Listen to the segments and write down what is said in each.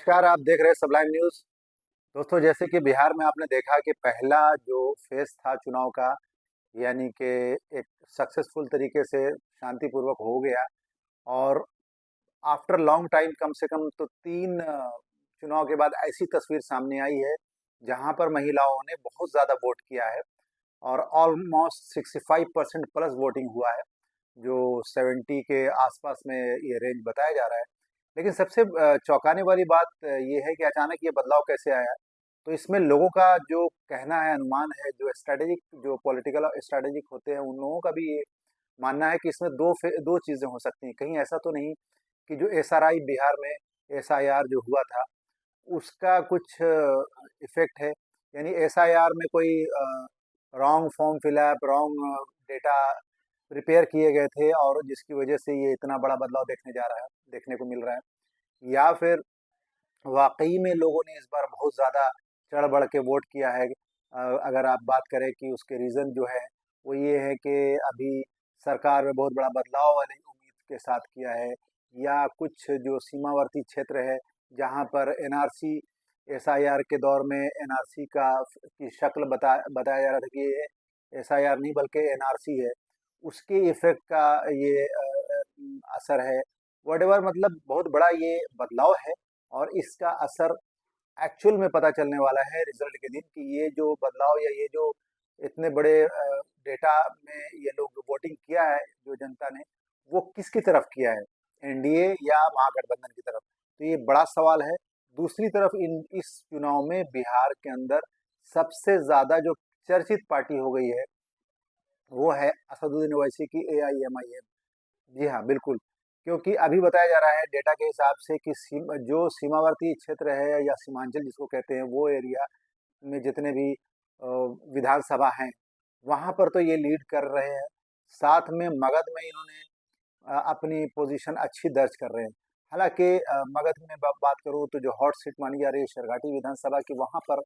नमस्कार, आप देख रहे हैं सबलाइन न्यूज़। दोस्तों, जैसे कि बिहार में आपने देखा कि पहला जो फ़ेज़ था चुनाव का, यानी कि एक सक्सेसफुल तरीके से शांतिपूर्वक हो गया। और आफ्टर लॉन्ग टाइम कम से कम तो 3 चुनाव के बाद ऐसी तस्वीर सामने आई है, जहाँ पर महिलाओं ने बहुत ज़्यादा वोट किया है और ऑलमोस्ट 65% प्लस वोटिंग हुआ है, जो 70 के आसपास में ये रेंज बताया जा रहा है। लेकिन सबसे चौंकाने वाली बात ये है कि अचानक ये बदलाव कैसे आया? तो इसमें लोगों का जो कहना है, अनुमान है, जो पॉलिटिकल स्ट्रैटेजिक होते हैं, उन लोगों का भी ये मानना है कि इसमें 2 चीज़ें हो सकती हैं। कहीं ऐसा तो नहीं कि जो एसआरआई बिहार में एसआईआर जो हुआ था, उसका कुछ इफ़ेक्ट है? यानी एसआईआर में कोई wrong form fill up, wrong data prepare किए गए थे और जिसकी वजह से ये इतना बड़ा बदलाव देखने को मिल रहा है। या फिर वाक़ई में लोगों ने इस बार बहुत ज़्यादा चढ़-बढ़ के वोट किया है। अगर आप बात करें कि उसके रीज़न जो है, वो ये है कि अभी सरकार में बहुत बड़ा बदलाव वाली उम्मीद के साथ किया है, या कुछ जो सीमावर्ती क्षेत्र है, जहाँ पर एनआरसी एसआईआर के दौर में एनआरसी की शक्ल बताया जा रहा था कि ये एसआईआर नहीं बल्कि एनआरसी है। उसके इफ़ेक्ट का ये असर है। व्हाटएवर, मतलब बहुत बड़ा ये बदलाव है और इसका असर एक्चुअल में पता चलने वाला है रिजल्ट के दिन कि ये जो बदलाव या ये जो इतने बड़े डेटा में ये लोग वोटिंग किया है जो जनता ने, वो किसकी तरफ किया है, एनडीए या महागठबंधन की तरफ। तो ये बड़ा सवाल है। दूसरी तरफ इन इस चुनाव में बिहार के अंदर सबसे ज़्यादा जो चर्चित पार्टी हो गई है, वो है असदुद्दीन ओवैसी की एआईएमआईएम। जी हाँ, बिल्कुल। क्योंकि अभी बताया जा रहा है डेटा के हिसाब से कि जो सीमावर्ती क्षेत्र है या सीमांचल जिसको कहते हैं, वो एरिया में जितने भी विधानसभा हैं, वहाँ पर तो ये लीड कर रहे हैं। साथ में मगध में इन्होंने अपनी पोजीशन अच्छी दर्ज कर रहे हैं। हालाँकि मगध में बात करूँ तो जो हॉट सीट मानी जा रही है शेरघाटी विधानसभा की, वहाँ पर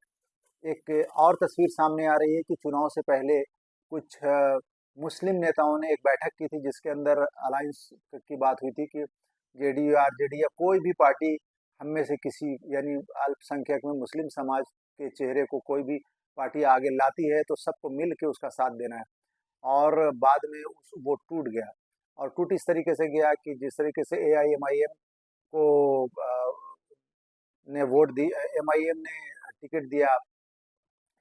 एक और तस्वीर सामने आ रही है कि चुनाव से पहले कुछ मुस्लिम नेताओं ने एक बैठक की थी जिसके अंदर अलायंस की बात हुई थी कि जेडीयू, आरजेडी या कोई भी पार्टी हम में से किसी, यानी अल्पसंख्यक में मुस्लिम समाज के चेहरे को कोई भी पार्टी आगे लाती है तो सबको मिल के उसका साथ देना है। और बाद में वो टूट गया, और टूट इस तरीके से गया कि जिस तरीके से एआईएमआईएम को ने वोट दी, एमआईएम ने टिकट दिया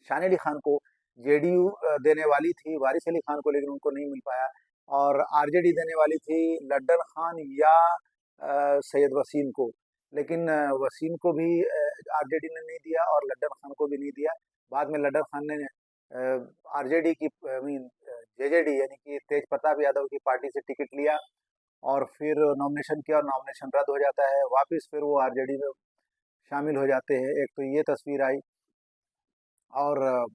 शान अली खान को, जेडीयू देने वाली थी वारिस अली खान को, लेकिन उनको नहीं मिल पाया। और आरजेडी देने वाली थी लड्डन खान या सैयद वसीम को, लेकिन वसीम को भी आरजेडी ने नहीं दिया और लड्डन खान को भी नहीं दिया। बाद में लड्डन खान ने आरजेडी की, आई मीन जेजेडी, यानी कि तेज प्रताप यादव की पार्टी से टिकट लिया और फिर नॉमिनेशन किया और नॉमिनेशन रद्द हो जाता है। वापस फिर वो आरजेडी में शामिल हो जाते हैं। एक तो ये तस्वीर आई, और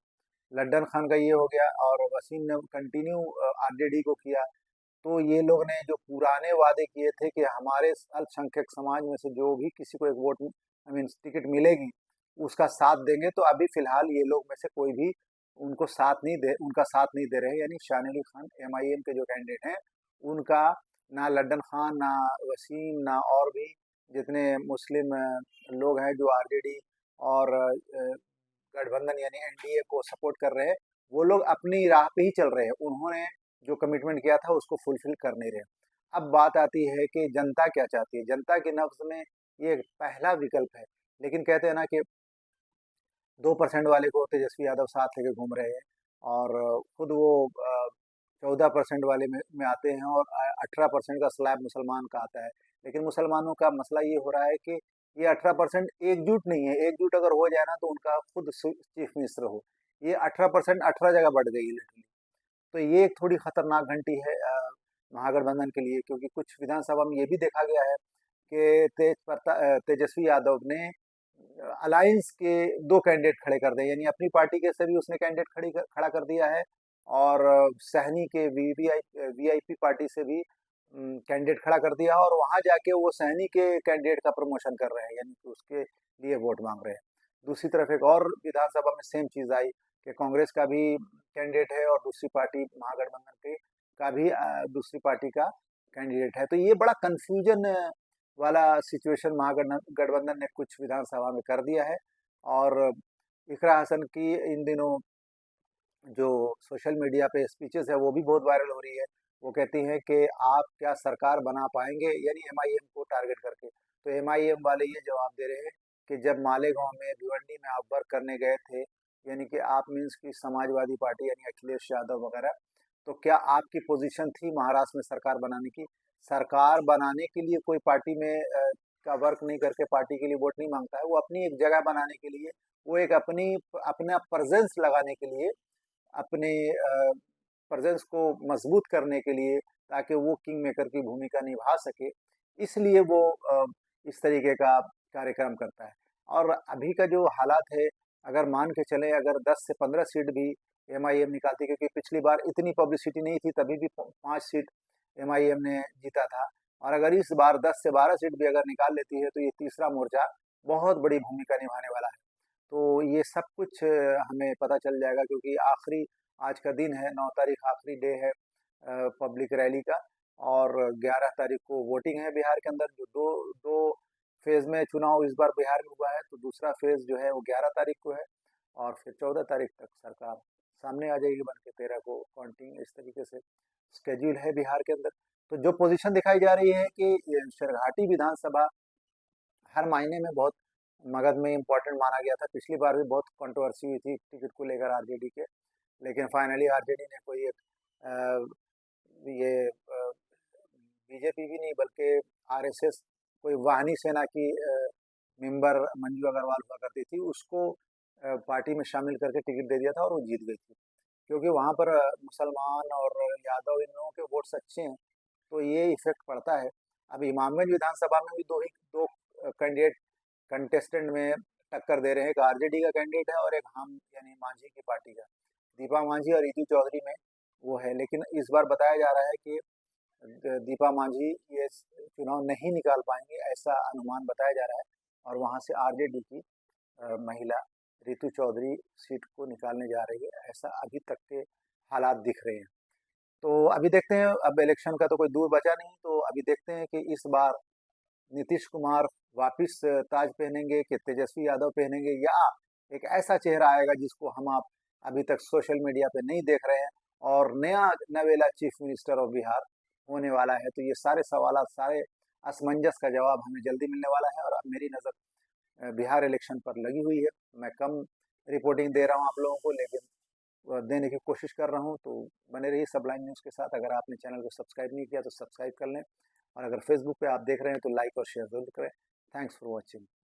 लड्डन खान का ये हो गया, और वसीम ने कंटिन्यू आरजेडी को किया। तो ये लोग ने जो पुराने वादे किए थे कि हमारे अल्पसंख्यक समाज में से जो भी किसी को एक वोट, आई मीन टिकट मिलेगी, उसका साथ देंगे, तो अभी फिलहाल ये लोग में से कोई भी उनका साथ नहीं दे रहे हैं। यानी शान अली खान, एमआईएम के जो कैंडिडेट हैं, उनका ना लड्डन खान, ना वसीम, ना और भी जितने मुस्लिम लोग हैं जो आरजेडी और गठबंधन यानी एनडीए को सपोर्ट कर रहे हैं, वो लोग अपनी राह पे ही चल रहे हैं। उन्होंने जो कमिटमेंट किया था उसको फुलफिल कर नहीं रहे। अब बात आती है कि जनता क्या चाहती है। जनता के नब्ज़ में ये पहला विकल्प है, लेकिन कहते हैं ना कि 2% वाले को तेजस्वी यादव साथ लेके घूम रहे हैं, और खुद वो 14% वाले में आते हैं, और 18% का स्लैब मुसलमान का आता है। लेकिन मुसलमानों का मसला ये हो रहा है कि ये 18% एकजुट नहीं है। एकजुट अगर हो जाए ना तो उनका खुद चीफ मिनिस्टर हो। ये 18% 18 जगह बढ़ गई है लिटरली। तो ये एक थोड़ी खतरनाक घंटी है महागठबंधन के लिए, क्योंकि कुछ विधानसभा में ये भी देखा गया है कि तेजस्वी यादव ने अलायंस के 2 कैंडिडेट खड़े कर दिए, यानी अपनी पार्टी के से भी उसने कैंडिडेट खड़ा कर दिया है, और सहनी के वीआईपी पार्टी से भी कैंडिडेट खड़ा कर दिया, और वहां जाके वो सहनी के कैंडिडेट का प्रमोशन कर रहे हैं, यानी कि उसके लिए वोट मांग रहे हैं। दूसरी तरफ एक और विधानसभा में सेम चीज आई कि कांग्रेस का भी कैंडिडेट है और दूसरी पार्टी महागठबंधन के का भी दूसरी पार्टी का कैंडिडेट है। तो ये बड़ा कंफ्यूजन वाला सिचुएशन महागठबंधन ने कुछ विधानसभा में कर दिया है। और इकरा हसन की इन दिनों जो सोशल मीडिया पे स्पीचेस है वो भी बहुत वायरल हो रही है। वो कहती हैं कि आप क्या सरकार बना पाएंगे, यानी एमआईएम को टारगेट करके। तो एमआईएम वाले ये जवाब दे रहे हैं कि जब मालेगांव में भिवंडी में आप वर्क करने गए थे, यानी कि आप मीन्स की समाजवादी पार्टी यानी अखिलेश यादव वगैरह, तो क्या आपकी पोजीशन थी महाराष्ट्र में सरकार बनाने की? सरकार बनाने के लिए कोई पार्टी में का वर्क नहीं करके पार्टी के लिए वोट नहीं मांगता है। वो अपनी एक जगह बनाने के लिए, वो एक अपनी अपना प्रेजेंस लगाने के लिए, अपने प्रेजेंस को मजबूत करने के लिए, ताकि वो किंग मेकर की भूमिका निभा सके, इसलिए वो इस तरीके का कार्यक्रम करता है। और अभी का जो हालात है, अगर मान के चले अगर 10 से 15 सीट भी एमआईएम निकालती, क्योंकि पिछली बार इतनी पब्लिसिटी नहीं थी, तभी भी 5 सीट एमआईएम ने जीता था। और अगर इस बार 10 से 12 सीट भी अगर निकाल लेती है तो ये तीसरा मोर्चा बहुत बड़ी भूमिका निभाने वाला है। तो ये सब कुछ हमें पता चल जाएगा, क्योंकि आखिरी आज का दिन है, 9 तारीख आखिरी डे है पब्लिक रैली का। और 11 तारीख को वोटिंग है बिहार के अंदर। जो दो दो फेज में चुनाव इस बार बिहार में हुआ है, तो दूसरा फेज जो है वो 11 तारीख को है। और फिर 14 तारीख तक सरकार सामने आ जाएगी बन के, 13 को काउंटिंग, इस तरीके से स्केड्यूल है बिहार के अंदर। तो जो पोजीशन दिखाई जा रही है कि ये शेरघाटी विधानसभा हर मायने में बहुत मगध में इम्पोर्टेंट माना गया था। पिछली बार भी बहुत कंट्रोवर्सी हुई थी टिकट को लेकर आरजेडी के, लेकिन फाइनली आरजेडी ने कोई एक ये बीजेपी भी नहीं बल्कि आरएसएस, कोई वाहिनी सेना की मेंबर मंजू अग्रवाल हुआ करती थी, उसको पार्टी में शामिल करके टिकट दे दिया था और वो जीत गई थी। क्योंकि वहाँ पर मुसलमान और यादव इन लोगों के वोट्स अच्छे हैं, तो ये इफेक्ट पड़ता है। अब इमामगंज विधानसभा में भी दो कैंडिडेट कंटेस्टेंट में टक्कर दे रहे हैं। एक आरजेडी का कैंडिडेट है और एक हम यानी मांझी की पार्टी का, दीपा मांझी और रितु चौधरी में वो है। लेकिन इस बार बताया जा रहा है कि दीपा मांझी ये चुनाव नहीं निकाल पाएंगे, ऐसा अनुमान बताया जा रहा है। और वहाँ से आरजेडी की महिला रितु चौधरी सीट को निकालने जा रही है, ऐसा अभी तक के हालात दिख रहे हैं। तो अभी देखते हैं, अब इलेक्शन का तो कोई दूर बचा नहीं, तो अभी देखते हैं कि इस बार नीतीश कुमार वापिस ताज पहनेंगे कि तेजस्वी यादव पहनेंगे, या एक ऐसा चेहरा आएगा जिसको हम आप अभी तक सोशल मीडिया पे नहीं देख रहे हैं, और नया नवेला चीफ मिनिस्टर ऑफ बिहार होने वाला है। तो ये सारे सवाल, सारे असमंजस का जवाब हमें जल्दी मिलने वाला है। और अब मेरी नज़र बिहार इलेक्शन पर लगी हुई है। मैं कम रिपोर्टिंग दे रहा हूँ आप लोगों को, लेकिन देने की कोशिश कर रहा हूँ। तो बने रहिए सबलाइन न्यूज़ के साथ। अगर आपने चैनल को सब्सक्राइब नहीं किया तो सब्सक्राइब कर लें, और अगर फेसबुक पे आप देख रहे हैं तो लाइक और शेयर जरूर करें। Thanks for watching.